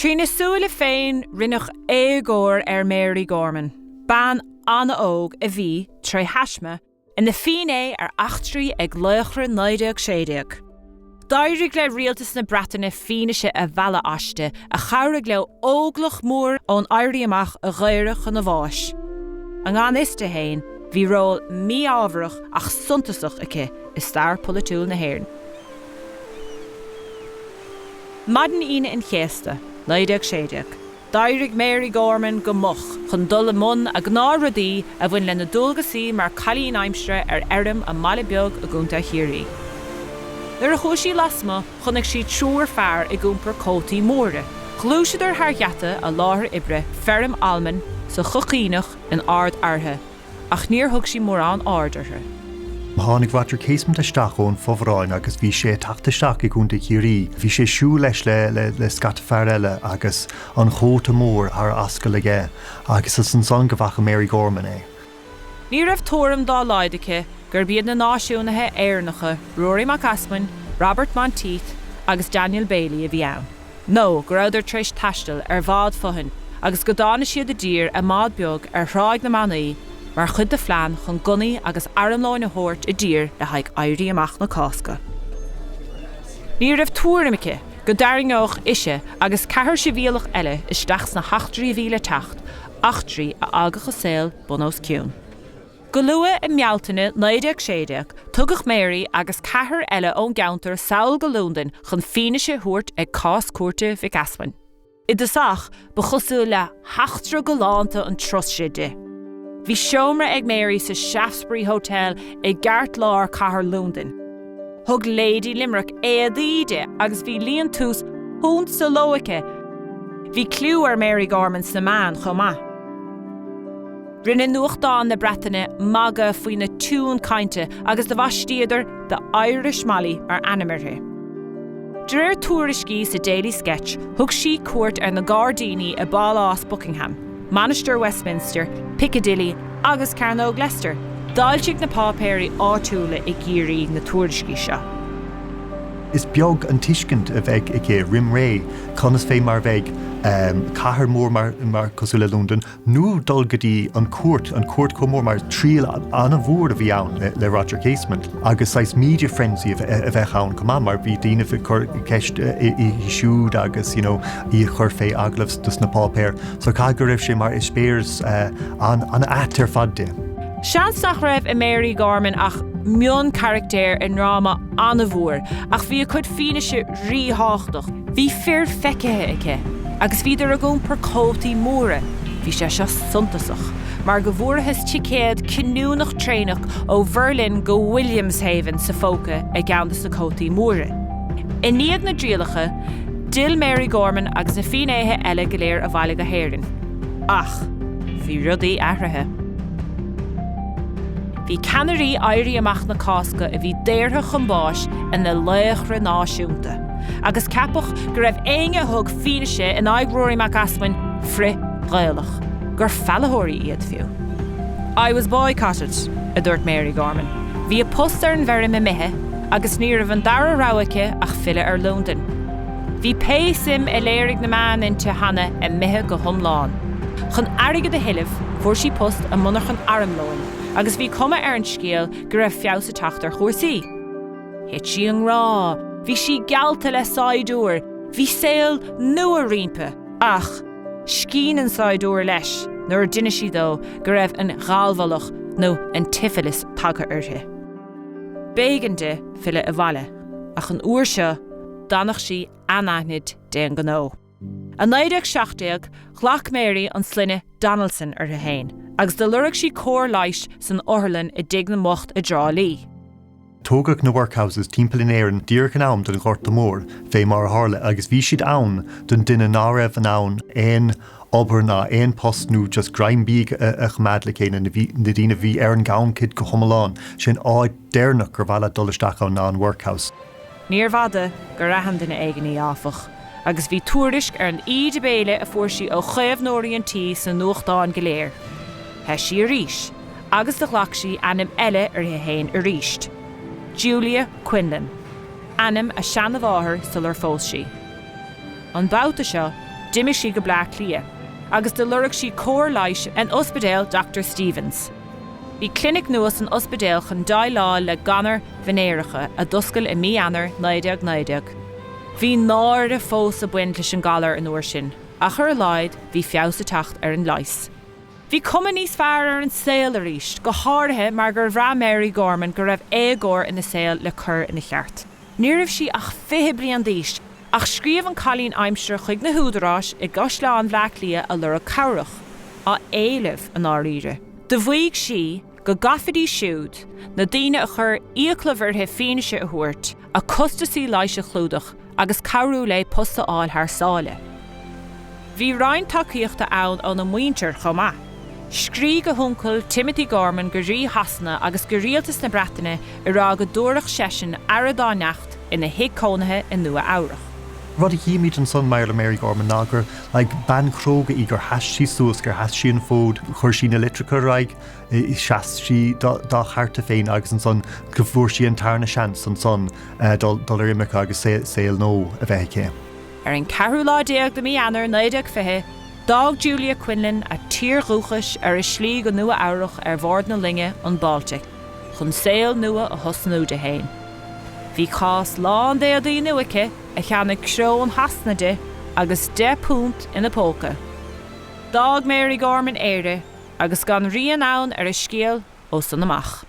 Trína Súile féin rinneach éagóir Mary Gorman. Ban anna óg a bhí tre haisme in na fianaise éachtaí ag léachra 1970. Dairigh le rialtas na bratainna fianaise a bhela aiste a chairigh le óglach mór ón éirí amach a ghaire chun na bháis. An gan iste hain, bhí ról mí ábharach ach suntasach aici is stair polatúil na hÉireann. Madan ina in chéasta, 1970. Dairigh Mary Gorman go moch chun dul mun a gná rudaí a bhain le na dulgasaí mar cailín aimstre éireann a mala beag a gúnta Ciarraí. Nuair a chúisí lasma chunig si trúr fearr i gúmpar cótaí móra. Chlúisidir Ard Fhearta a láthair ibre ferm alman sa chucíneach in Ard Fhearta, ach níor thug sí mór an áidirthe. Tháinig Roger Casement isteach ón fomhráin agus bhí sé tachtasteach i gúnta Ciarraí. Bhí sé siú leis le scata fearr eile agus an chóta mór ar ascail aige, agus is an son go bhacha Mary Gorman é. Ní raibh tuairim dá leideacha gur bíad na náisiúnathe éarnacha Ruairí Mac Easmainn, Robert Monteith agus Daniel Bailey a bhí ann. nó gur éidir tríis taistil ar bhád fohann agus go dána siad a dír a mád beag ar thráig na mhná mar chud de phlean chun gunnaí agus aramláin a thabhairt i dtír le haig éirí amach na cásca. Ní raibh tuairimeice go daringóch ise agus 4 sivíalach eile isteach na 8,000 8 a agacha saol bunós ciún. Go lua I mealtaine 1970 tugach Mary agus 4 eile ón geantar saol go Londain chun fianaise thabhairt ag cás cúirte Mac Easmainn. I dosach ba chosú le heachtra go lánta an trosisiide. Bhí seomra ag Mary sa Shaftesbury Hotel ag gceart lár chathair Londain. Thug Lady Limerick éadaíde agus bhí líon tús húnt sa loice. Bhí clú ar Mary Gorman sa man chomá. Rinne nuachtáin na bretainine maga faoin na tún cainte agus de bhaistíidir de Irish Mally ar animirthe. Dréir túriscí sa Daily Sketch thug sí cuairt ar na Gardaíní a Ballás Buckingham, Manister Westminster, Piccadilly agus Carnóg Leicester. Dáilteach na pápéirí áitiúla I gcíoraí na túriscí seo. Is beag an tuiscint a bheith ige rim ré conas fé mar bheith chathair mór mar cosú le Londain, nó dul go dtí an cuairt comór mar tríal anna bhór a bhí ann le Roger Casement agus sais media frenzy a bheith ann cumá mar bhí daoine bheith chur ceist I siúd agus I chur fé aglah dus na pápéir, so cá go raibh sé mar is spéirs an ætar fadde. Seansach raibh I Mary Gorman ach mion charactéir in ráma anna bhór ach bhí a chud fianaise ríthachtaach. Bhí fear feicethe aici agus bhíidir a gúmpar cótaí móra. Bhí sé seo suntasach mar go bhfuarthas ticéad cinúnach trénach ó Berlin go Williamshaven sa fóca ag gceantas na cótaí móra. I níiad na dríalacha, dil Mary Gorman agus na fianaithe eile go léir a bhaile go hÉireann. Ach, bhí rudaí athraithe. Bhí ceannarí éirí amach na cásca a bhí déartha chumbáis in na léachra náisiúnta. Agus ceapach go raibh aonge thug fianaise in aghaidh Ruairí Mac Easmainn fri ghailach, gur fellathirí iad fiú. I was boycotted, a dúirt Mary Gorman. Bhí a post ar an bheirm I mithe agus ní raibh an dara ráice ach fille ar Londain. Bhí péisim I léirigh na man inte hanna I mithe go thomláin. Chun airige de hiileh fuair sí post a munach an aramlóin. Agus bhí cuma ar an scéal go raibh feabhsa teacht ar chóirsaí. Hit sí an rá, bhí sí gealta le sáidúir, bhí saol nua rimpe, ach, scín an sáidúir leis, nuair duine sí dó go raibh an ghalbhalach nó an tifilis tagtha orthe. Béigande fille a bhaile, ach an uair seo danach sí anaithnid de an gnó. A 1970 ghlach Mary an sline Donaldson ar a hain, agus de luirigh sí cór leish san Orlan I dig na mocht a drá lí. Tógach na workhouses timpeall in éireann díreach an am don Ghorta Mór fé mar hála agus bhí siad ann don duine ná raibh an ann éon obair ná éon post nó just graimbíg a chumad le chéine na daoine bhí ar an gabhain cid go chomaláin sin áid déarnach gur bhaile dul isteach an ná an workhouse. Níor bhada gur rahan duine éigeaní áfach, agus bhí tuairisc ar an iad béile a fuair sí ó chéamhnóirí an tí san nuachtáin go léir. Heis sí a ríis, agus de ghlach sí anam eile ar a hain a ríist. Julia Quinlan, anam a seanna bháthair sul ar fós sí. An bhauta seo, diimi si go blá lia, agus de lurach si cór leis an ospidéal Dr. Stevens. Bhí clinic nuas an ospidéal chun 2 lá le ganar bhanéireacha a doscail I mí-eanar 19. Bhí náir a fós a buint leis an galar an uair sin, a chur laid bhí fiabhsa tacht ar an leis. Bhí cumann níos fearr ar an saol a ríist, go háirithe mar gur bhrá Mary Gorman go raibh éagóir ina saol le cur ina cheart. Ní raibh si ach 20 bliain d'aois, ach scríomh an chalín aimsir chuig na húdaráis I gosláán bhleac lia a lura cabhrach, a éileh an áíre. De bhuaigh si go gafadí siúd, na daoine a chur íoclaverthe fianaise a thuairt, a costasí leis a clúiteach, agus cabhrú le posta áil thar sáile. Bhí rainn tacaíochta ann an na muintir chomá. Scrí go huncail Timothy Gorman go rí hasna agus go rialtas na Breataine I rá go dúrach sesin aradá necht ina hic cónathe in nua áireach. Rud a híimiid an son Mair le Mary Gorman nágur, ban cróga I gur has sí suas gur has sí an fód chuir sí na litrica raig, I seas sí dá charta féin agus an son go bhfuair sí an tarna seans an son dul ar imimeach agus saol nó a bheith cé. Ar an ceathrú lá déag de mí-eanar 19, dág Julia Quinlan a tír rúchas ar is slí go nua áireach ar bhord na linge an Baltic, chun saol nua a thosnú de hain. Bhí chás lán déadaí nuaice a cheannaigh seo an hasnaide agus 10 punt ina póca. Dág Mary Gorman éire agus gan rion ann ar is scéal ó san amach.